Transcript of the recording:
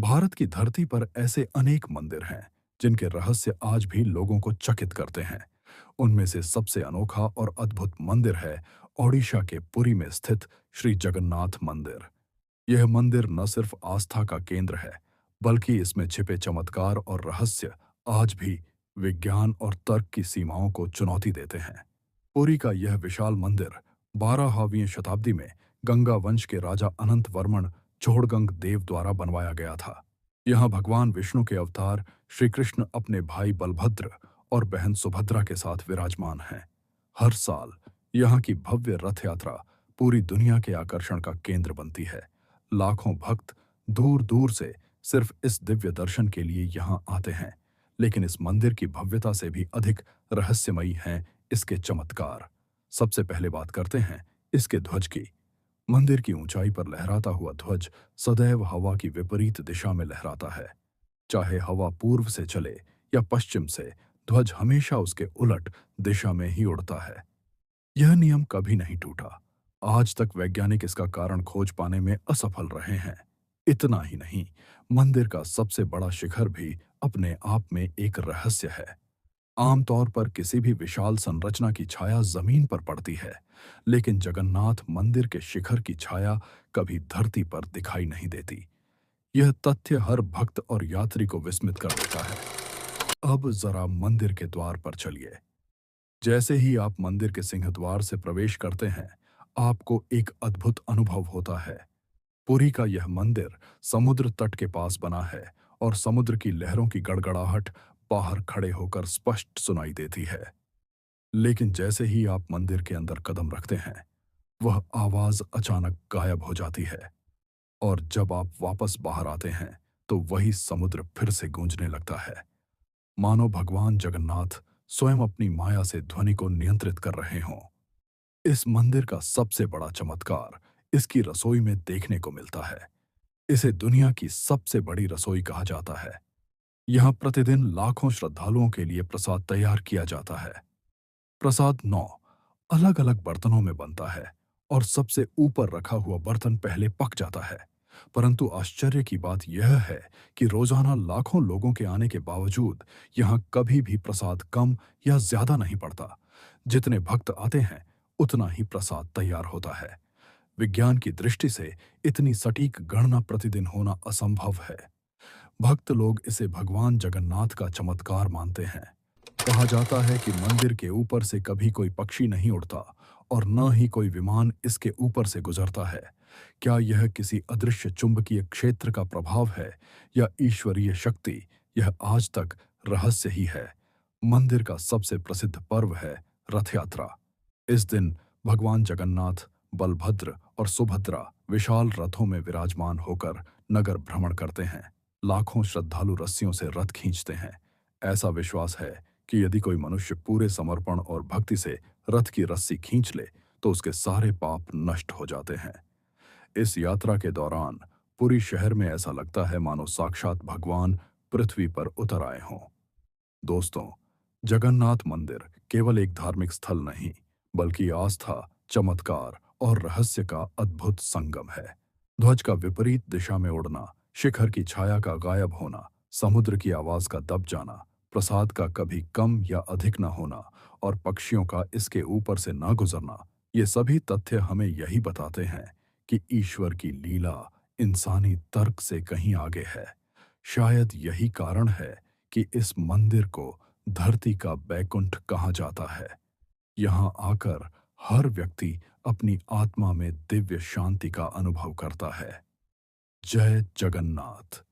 भारत की धरती पर ऐसे अनेक मंदिर हैं जिनके रहस्य आज भी लोगों को चकित करते हैं। उनमें से सबसे अनोखा और अद्भुत मंदिर है ओडिशा के पुरी में स्थित श्री जगन्नाथ मंदिर। यह मंदिर न सिर्फ आस्था का केंद्र है, बल्कि इसमें छिपे चमत्कार और रहस्य आज भी विज्ञान और तर्क की सीमाओं को चुनौती देते हैं। पुरी का यह विशाल मंदिर 12वीं शताब्दी में गंगा वंश के राजा अनंत वर्मन चोड़गंग देव द्वारा बनवाया गया था। यहाँ भगवान विष्णु के अवतार श्री कृष्ण अपने भाई बलभद्र और बहन सुभद्रा के साथ विराजमान हैं। हर साल यहाँ की भव्य रथ यात्रा पूरी दुनिया के आकर्षण का केंद्र बनती है। लाखों भक्त दूर दूर से सिर्फ इस दिव्य दर्शन के लिए यहाँ आते हैं। लेकिन इस मंदिर की भव्यता से भी अधिक रहस्यमयी हैं इसके चमत्कार। सबसे पहले बात करते हैं इसके ध्वज की। मंदिर की ऊंचाई पर लहराता हुआ ध्वज सदैव हवा की विपरीत दिशा में लहराता है। चाहे हवा पूर्व से चले या पश्चिम से, ध्वज हमेशा उसके उलट दिशा में ही उड़ता है। यह नियम कभी नहीं टूटा। आज तक वैज्ञानिक इसका कारण खोज पाने में असफल रहे हैं। इतना ही नहीं, मंदिर का सबसे बड़ा शिखर भी अपने आप में एक रहस्य है। आमतौर पर किसी भी विशाल संरचना की छाया जमीन पर पड़ती है, लेकिन जगन्नाथ मंदिर के शिखर की छाया कभी धरती पर दिखाई नहीं देती। यह तथ्य हर भक्त और यात्री को विस्मित कर देता है। अब जरा मंदिर के द्वार पर चलिए। जैसे ही आप मंदिर के सिंहद्वार से प्रवेश करते हैं, आपको एक अद्भुत अनुभव होता है। पुरी का यह मंदिर समुद्र तट के पास बना है और समुद्र की लहरों की गड़गड़ाहट बाहर खड़े होकर स्पष्ट सुनाई देती है। लेकिन जैसे ही आप मंदिर के अंदर कदम रखते हैं, वह आवाज अचानक गायब हो जाती है और जब आप वापस बाहर आते हैं, तो वही समुद्र फिर से गूंजने लगता है। मानो भगवान जगन्नाथ स्वयं अपनी माया से ध्वनि को नियंत्रित कर रहे हों। इस मंदिर का सबसे बड़ा चमत्कार इसकी रसोई में देखने को मिलता है। इसे दुनिया की सबसे बड़ी रसोई कहा जाता है। यहाँ प्रतिदिन लाखों श्रद्धालुओं के लिए प्रसाद तैयार किया जाता है। प्रसाद 9 अलग-अलग बर्तनों में बनता है और सबसे ऊपर रखा हुआ बर्तन पहले पक जाता है। परंतु आश्चर्य की बात यह है कि रोजाना लाखों लोगों के आने के बावजूद यहाँ कभी भी प्रसाद कम या ज्यादा नहीं पड़ता। जितने भक्त आते हैं, उतना ही प्रसाद तैयार होता है। विज्ञान की दृष्टि से इतनी सटीक गणना प्रतिदिन होना असंभव है। भक्त लोग इसे भगवान जगन्नाथ का चमत्कार मानते हैं। कहा जाता है कि मंदिर के ऊपर से कभी कोई पक्षी नहीं उड़ता और न ही कोई विमान इसके ऊपर से गुजरता है। क्या यह किसी अदृश्य चुंबकीय क्षेत्र का प्रभाव है या ईश्वरीय शक्ति? यह आज तक रहस्य ही है। मंदिर का सबसे प्रसिद्ध पर्व है रथ यात्रा। इस दिन भगवान जगन्नाथ, बलभद्र और सुभद्रा विशाल रथों में विराजमान होकर नगर भ्रमण करते हैं। लाखों श्रद्धालु रस्सियों से रथ खींचते हैं। ऐसा विश्वास है कि यदि कोई मनुष्य पूरे समर्पण और भक्ति से रथ की रस्सी खींच ले, तो उसके सारे पाप नष्ट हो जाते हैं। इस यात्रा के दौरान पूरी शहर में ऐसा लगता है मानो साक्षात भगवान पृथ्वी पर उतर आए हों। दोस्तों, जगन्नाथ मंदिर केवल एक धार्मिक स्थल नहीं, बल्कि आस्था, चमत्कार और रहस्य का अद्भुत संगम है। ध्वज का विपरीत दिशा में उड़ना, शिखर की छाया का गायब होना, समुद्र की आवाज का दब जाना, प्रसाद का कभी कम या अधिक न होना और पक्षियों का इसके ऊपर से न गुजरना, ये सभी तथ्य हमें यही बताते हैं कि ईश्वर की लीला इंसानी तर्क से कहीं आगे है। शायद यही कारण है कि इस मंदिर को धरती का बैकुंठ कहा जाता है। यहाँ आकर हर व्यक्ति अपनी आत्मा में दिव्य शांति का अनुभव करता है। जय जगन्नाथ।